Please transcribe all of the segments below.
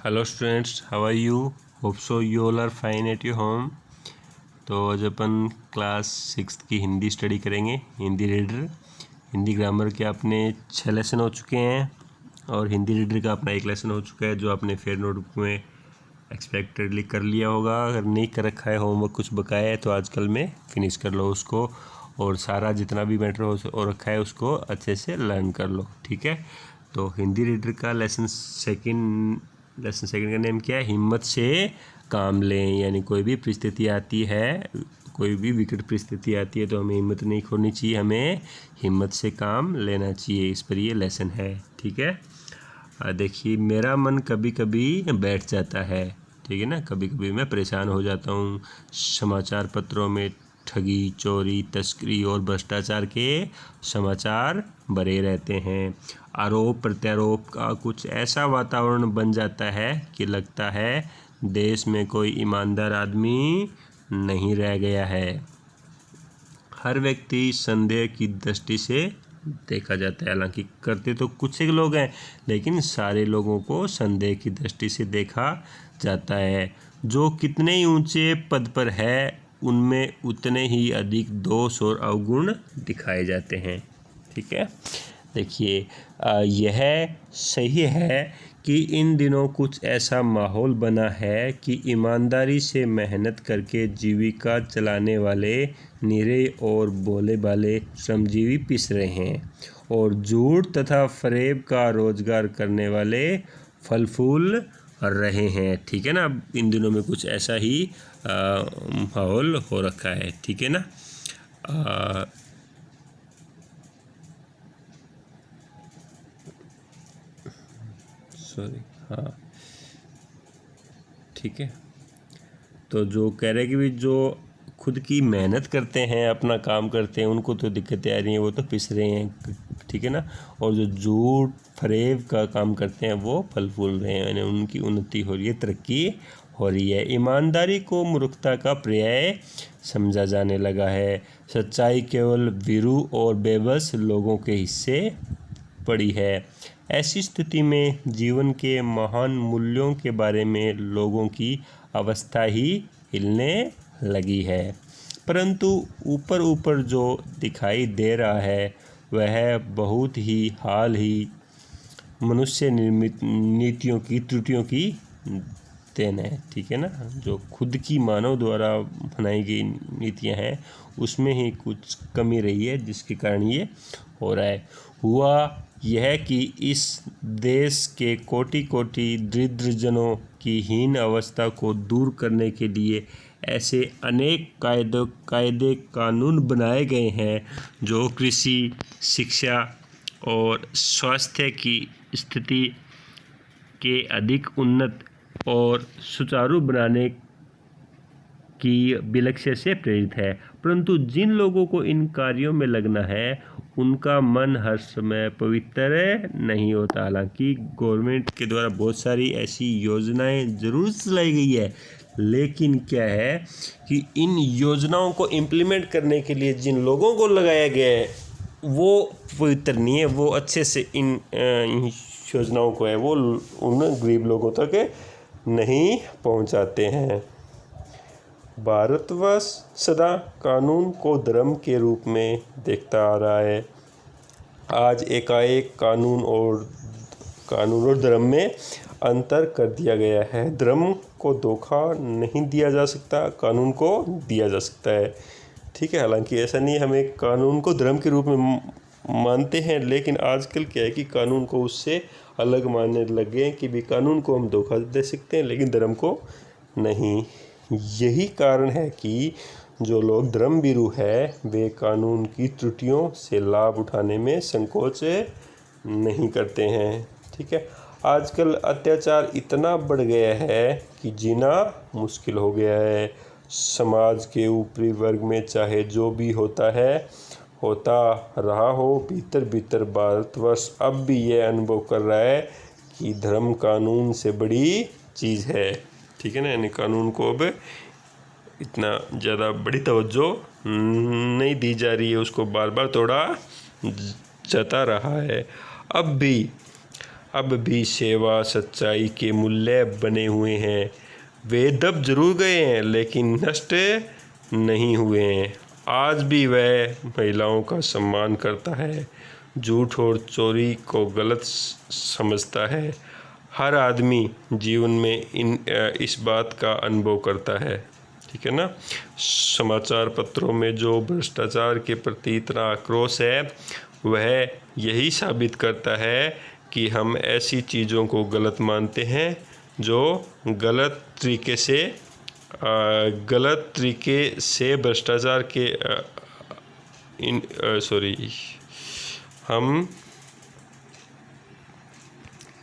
Hello students, how are you? Hope so you all are fine at your home. तो आज अपन class 6 की Hindi study करेंगे। Hindi reader, Hindi grammar के अपने 6 लेसन हो चुके हैं और हिंदी रीडर का अपना 1 लेसन हो चुका है, जो आपने फेयर नोटबुक में एक्सपेक्टेडली कर लिया होगा। अगर नहीं कर रखा है, होमवर्क कुछ बकाया है, तो आजकल में फिनिश कर लो उसको, और सारा जितना भी मैटर हो रखा है उसको अच्छे से लर्न कर लो, ठीक है। तो हिंदी रीडर का लेसन सेकंड का नेम क्या है? हिम्मत से काम लें। यानी कोई भी परिस्थिति आती है, कोई भी विकट परिस्थिति आती है, तो हमें हिम्मत नहीं खोनी चाहिए, हमें हिम्मत से काम लेना चाहिए। इस पर ये लेसन है, ठीक है। देखिए, मेरा मन कभी कभी बैठ जाता है, ठीक है ना। कभी कभी मैं परेशान हो जाता हूँ। समाचार पत्रों में ठगी, चोरी, तस्करी और भ्रष्टाचार के समाचार भरे रहते हैं। आरोप प्रत्यारोप का कुछ ऐसा वातावरण बन जाता है कि लगता है देश में कोई ईमानदार आदमी नहीं रह गया है। हर व्यक्ति संदेह की दृष्टि से देखा जाता है। हालांकि करते तो कुछ ही लोग हैं, लेकिन सारे लोगों को संदेह की दृष्टि से देखा जाता है। जो कितने ही ऊंचे पद पर है, उनमें उतने ही अधिक दोष और अवगुण दिखाए जाते हैं, ठीक है। देखिए, यह सही है कि इन दिनों कुछ ऐसा माहौल बना है कि ईमानदारी से मेहनत करके जीविका चलाने वाले निरे और भोले भाले श्रमजीवी पिस रहे हैं, और झूठ तथा फरेब का रोजगार करने वाले फल फूल रहे हैं, ठीक है ना। इन दिनों में कुछ ऐसा ही माहौल हो रखा है, ठीक है ना। हाँ, ठीक है। तो जो कह रहे हैं कि भी जो खुद की मेहनत करते हैं, अपना काम करते हैं, उनको तो दिक्कतें आ रही हैं, वो तो पिस रहे हैं, ठीक है ना। और जो झूठ फरेब का काम करते हैं, वो फल फूल रहे हैं, यानी उनकी उन्नति हो रही है, तरक्की हो रही है। ईमानदारी को मूर्खता का पर्याय समझा जाने लगा है। सच्चाई केवल वीरू और बेबस लोगों के हिस्से पड़ी है। ऐसी स्थिति में जीवन के महान मूल्यों के बारे में लोगों की अवस्था ही हिलने लगी है। परंतु ऊपर ऊपर जो दिखाई दे रहा है, वह बहुत ही हाल ही मनुष्य निर्मित नीतियों की त्रुटियों की देन है, ठीक है ना। जो खुद की मानव द्वारा बनाई गई नीतियां हैं, उसमें ही कुछ कमी रही है, जिसके कारण ये हो रहा है। हुआ यह कि इस देश के कोटि कोटि दरिद्रजनों की हीन अवस्था को दूर करने के लिए ऐसे अनेक कायदे कानून बनाए गए हैं, जो कृषि, शिक्षा और स्वास्थ्य की स्थिति के अधिक उन्नत और सुचारू बनाने की विलक्ष्य से प्रेरित है। परंतु जिन लोगों को इन कार्यों में लगना है, उनका मन हर समय पवित्र नहीं होता। हालांकि गवर्नमेंट के द्वारा बहुत सारी ऐसी योजनाएं जरूर चलाई गई है, लेकिन क्या है कि इन योजनाओं को इम्प्लीमेंट करने के लिए जिन लोगों को लगाया गया है, वो पवित्र नहीं है। वो अच्छे से इन योजनाओं को है वो उन गरीब लोगों तक नहीं पहुंचाते हैं। भारतवर्ष सदा कानून को धर्म के रूप में देखता आ रहा है। आज एकाएक कानून और धर्म में अंतर कर दिया गया है। धर्म को धोखा नहीं दिया जा सकता, कानून को दिया जा सकता है, ठीक है। हालांकि ऐसा नहीं, हमें कानून को धर्म के रूप में मानते हैं, लेकिन आजकल क्या है कि कानून को उससे अलग मानने लग गए कि भी कानून को हम धोखा दे सकते हैं, लेकिन धर्म को नहीं। यही कारण है कि जो लोग धर्मभीरू है, वे कानून की त्रुटियों से लाभ उठाने में संकोच नहीं करते हैं, ठीक है। आजकल अत्याचार इतना बढ़ गया है कि जीना मुश्किल हो गया है। समाज के ऊपरी वर्ग में चाहे जो भी होता रहा हो, भीतर भीतर भारतवर्ष अब भी यह अनुभव कर रहा है कि धर्म कानून से बड़ी चीज़ है, ठीक है ना। यानी कानून को अब इतना ज़्यादा बड़ी तवज्जो नहीं दी जा रही है, उसको बार बार तोड़ा जाता रहा है। अब भी अब भी सेवा सच्चाई के मूल्य बने हुए हैं। वे दब जरूर गए हैं लेकिन नष्ट नहीं हुए हैं। आज भी वह महिलाओं का सम्मान करता है, झूठ और चोरी को गलत समझता है। हर आदमी जीवन में इस बात का अनुभव करता है। ठीक है ना। समाचार पत्रों में जो भ्रष्टाचार के प्रति इतना आक्रोश है वह यही साबित करता है कि हम ऐसी चीज़ों को गलत मानते हैं जो गलत तरीके से भ्रष्टाचार के हम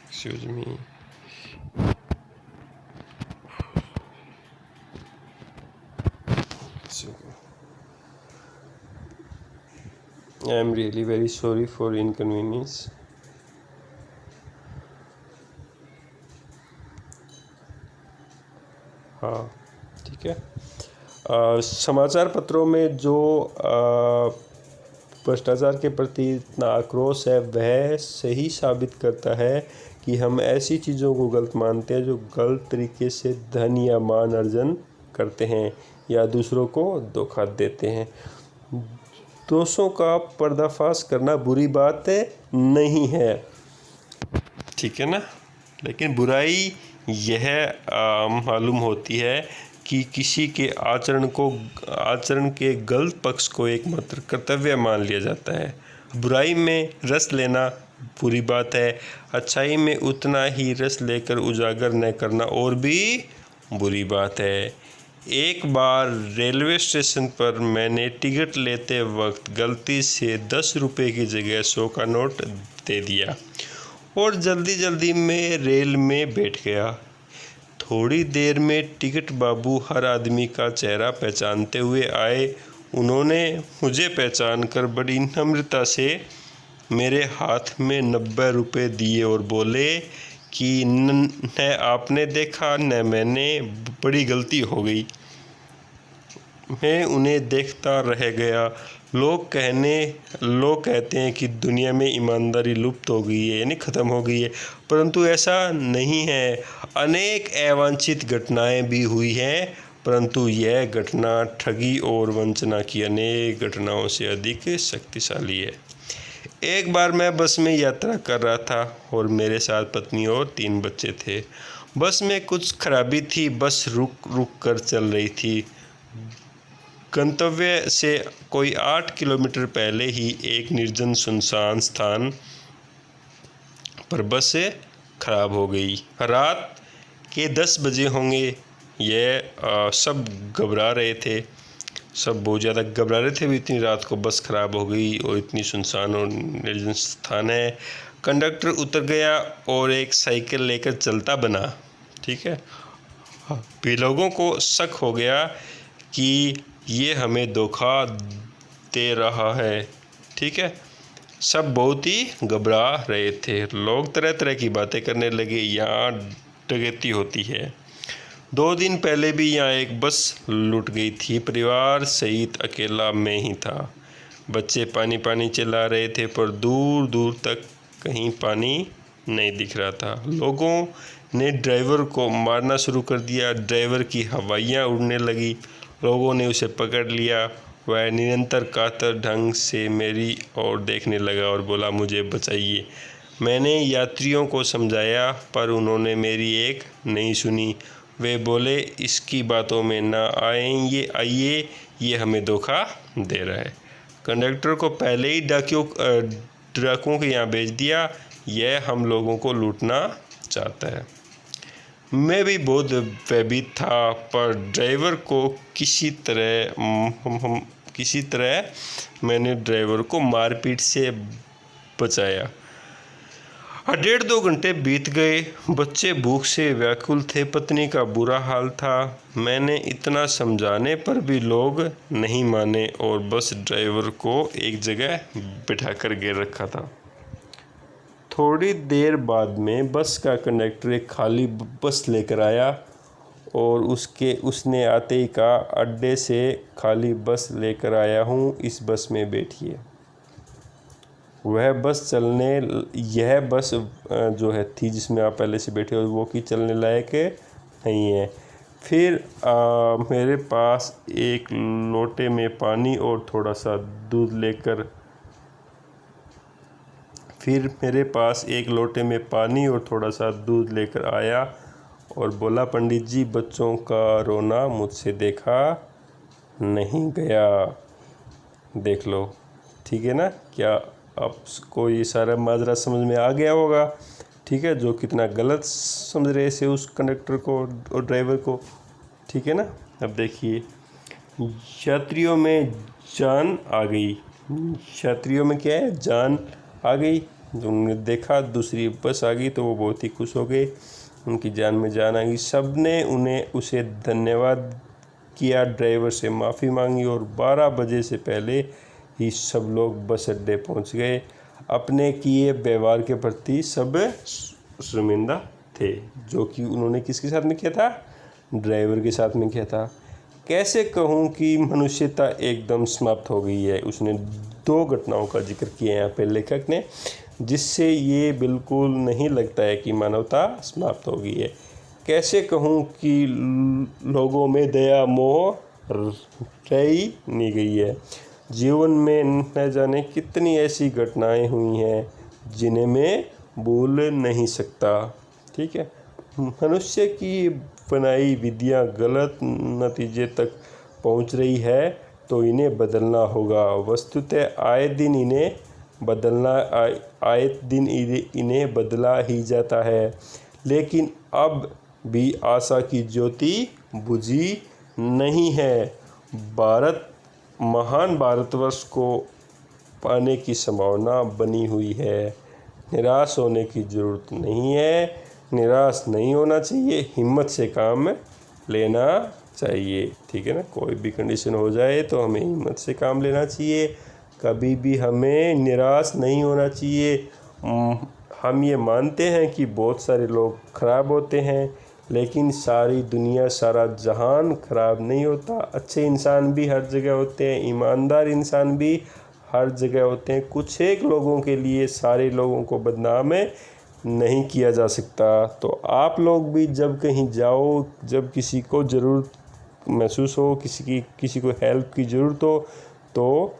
excuse me I am really very sorry for inconvenience. हाँ ठीक है। समाचार पत्रों में जो भ्रष्टाचार के प्रति इतना आक्रोश है वह सही साबित करता है कि हम ऐसी चीज़ों को गलत मानते हैं जो गलत तरीके से धन या मान अर्जन करते हैं या दूसरों को धोखा देते हैं। दोषों का पर्दाफाश करना बुरी बात नहीं है, ठीक है ना। लेकिन बुराई यह मालूम होती है कि किसी के आचरण के गलत पक्ष को एकमात्र कर्तव्य मान लिया जाता है। बुराई में रस लेना बुरी बात है, अच्छाई में उतना ही रस लेकर उजागर न करना और भी बुरी बात है। एक बार रेलवे स्टेशन पर मैंने टिकट लेते वक्त गलती से 10 रुपये की जगह 100 का नोट दे दिया और जल्दी में रेल में बैठ गया। थोड़ी देर में टिकट बाबू हर आदमी का चेहरा पहचानते हुए आए। उन्होंने मुझे पहचान कर बड़ी नम्रता से मेरे हाथ में 90 रुपये दिए और बोले कि न आपने देखा न मैंने, बड़ी गलती हो गई। मैं उन्हें देखता रह गया। लोग कहते हैं कि दुनिया में ईमानदारी लुप्त हो गई है, यानी ख़त्म हो गई है, परंतु ऐसा नहीं है। अनेक अवांछित घटनाएं भी हुई हैं, परंतु यह घटना ठगी और वंचना की अनेक घटनाओं से अधिक शक्तिशाली है। एक बार मैं बस में यात्रा कर रहा था और मेरे साथ पत्नी और 3 बच्चे थे। बस में कुछ खराबी थी, बस रुक कर चल रही थी। गंतव्य से कोई 8 किलोमीटर पहले ही एक निर्जन सुनसान स्थान पर बस खराब हो गई। रात के 10 बजे होंगे। यह सब घबरा रहे थे, सब बहुत ज़्यादा घबरा रहे थे भी, इतनी रात को बस खराब हो गई और इतनी सुनसान और निर्जन स्थान है। कंडक्टर उतर गया और एक साइकिल लेकर चलता बना। ठीक है। भी लोगों को शक हो गया कि ये हमें धोखा दे रहा है। ठीक है। सब बहुत ही घबरा रहे थे। लोग तरह तरह की बातें करने लगे। यहाँ डकैती होती है। 2 दिन पहले भी यहाँ एक बस लूट गई थी। परिवार सहित अकेला मैं ही था। बच्चे पानी चिल्ला रहे थे पर दूर तक कहीं पानी नहीं दिख रहा था। लोगों ने ड्राइवर को मारना शुरू कर दिया। ड्राइवर की हवाइयाँ उड़ने लगी। लोगों ने उसे पकड़ लिया। वह निरंतर कातर ढंग से मेरी ओर देखने लगा और बोला, मुझे बचाइए। मैंने यात्रियों को समझाया पर उन्होंने मेरी एक नहीं सुनी। वे बोले, इसकी बातों में ना आइए, ये हमें धोखा दे रहा है। कंडक्टर को पहले ही डाकुओं के यहाँ भेज दिया। यह हम लोगों को लूटना चाहता है। मैं भी बहुत भयभीत था पर ड्राइवर को किसी तरह मैंने ड्राइवर को मारपीट से बचाया। 1.5-2 घंटे बीत गए। बच्चे भूख से व्याकुल थे। पत्नी का बुरा हाल था। मैंने इतना समझाने पर भी लोग नहीं माने और बस ड्राइवर को एक जगह बिठाकर गिर रखा था। थोड़ी देर बाद में बस का कंडक्टर एक खाली बस लेकर आया और उसने आते ही कहा, अड्डे से खाली बस लेकर आया हूँ, इस बस में बैठिए। यह बस जो है थी जिसमें आप पहले से बैठे हो वो कि चलने लायक नहीं है। फिर मेरे पास एक लोटे में पानी और थोड़ा सा दूध लेकर आया और बोला, पंडित जी, बच्चों का रोना मुझसे देखा नहीं गया। देख लो, ठीक है ना। क्या आपको ये सारा माजरा समझ में आ गया होगा? ठीक है, जो कितना गलत समझ रहे थे उस कंडक्टर को और ड्राइवर को, ठीक है ना। अब देखिए, यात्रियों में जान आ गई। यात्रियों में क्या है? जान आ गई। उन्होंने देखा दूसरी बस आ गई तो वो बहुत ही खुश हो गए, उनकी जान में जान आ गई। सब ने उसे धन्यवाद किया, ड्राइवर से माफ़ी मांगी और 12 बजे से पहले ही सब लोग बस अड्डे पहुंच गए। अपने किए व्यवहार के प्रति सब शर्मिंदा थे, जो कि उन्होंने किसके साथ में किया था? ड्राइवर के साथ में किया था। कैसे कहूँ कि मनुष्यता एकदम समाप्त हो गई है। उसने 2 घटनाओं का जिक्र किया यहाँ पे लेखक ने, जिससे ये बिल्कुल नहीं लगता है कि मानवता समाप्त हो गई है। कैसे कहूँ कि लोगों में दया मोह रह ही नहीं गई है। जीवन में न जाने कितनी ऐसी घटनाएं हुई हैं जिन्हें मैं भूल नहीं सकता। ठीक है, मनुष्य की बनाई विधियां गलत नतीजे तक पहुंच रही है तो इन्हें बदलना होगा। वस्तुतः आए दिन इन्हें बदला ही जाता है, लेकिन अब भी आशा की ज्योति बुझी नहीं है। महान भारतवर्ष को पाने की संभावना बनी हुई है। निराश होने की ज़रूरत नहीं है, निराश नहीं होना चाहिए, हिम्मत से काम लेना चाहिए। ठीक है ना। कोई भी कंडीशन हो जाए तो हमें हिम्मत से काम लेना चाहिए, कभी भी हमें निराश नहीं होना चाहिए। हम ये मानते हैं कि बहुत सारे लोग ख़राब होते हैं, लेकिन सारी दुनिया, सारा जहान ख़राब नहीं होता। अच्छे इंसान भी हर जगह होते हैं, ईमानदार इंसान भी हर जगह होते हैं। कुछ एक लोगों के लिए सारे लोगों को बदनाम नहीं किया जा सकता। तो आप लोग भी जब कहीं जाओ, जब किसी को ज़रूरत महसूस हो, किसी को हेल्प की ज़रूरत हो, तो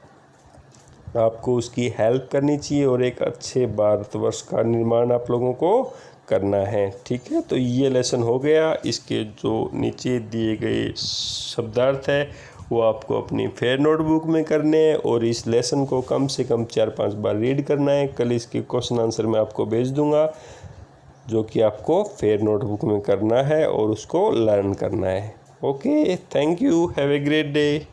आपको उसकी हेल्प करनी चाहिए और एक अच्छे भारतवर्ष का निर्माण आप लोगों को करना है। ठीक है, तो ये लेसन हो गया। इसके जो नीचे दिए गए शब्दार्थ है वो आपको अपनी फेयर नोटबुक में करने हैं और इस लेसन को कम से कम 4-5 बार रीड करना है। कल इसके क्वेश्चन आंसर मैं आपको भेज दूंगा, जो कि आपको फेयर नोटबुक में करना है और उसको लर्न करना है। Okay, thank you, have a great day.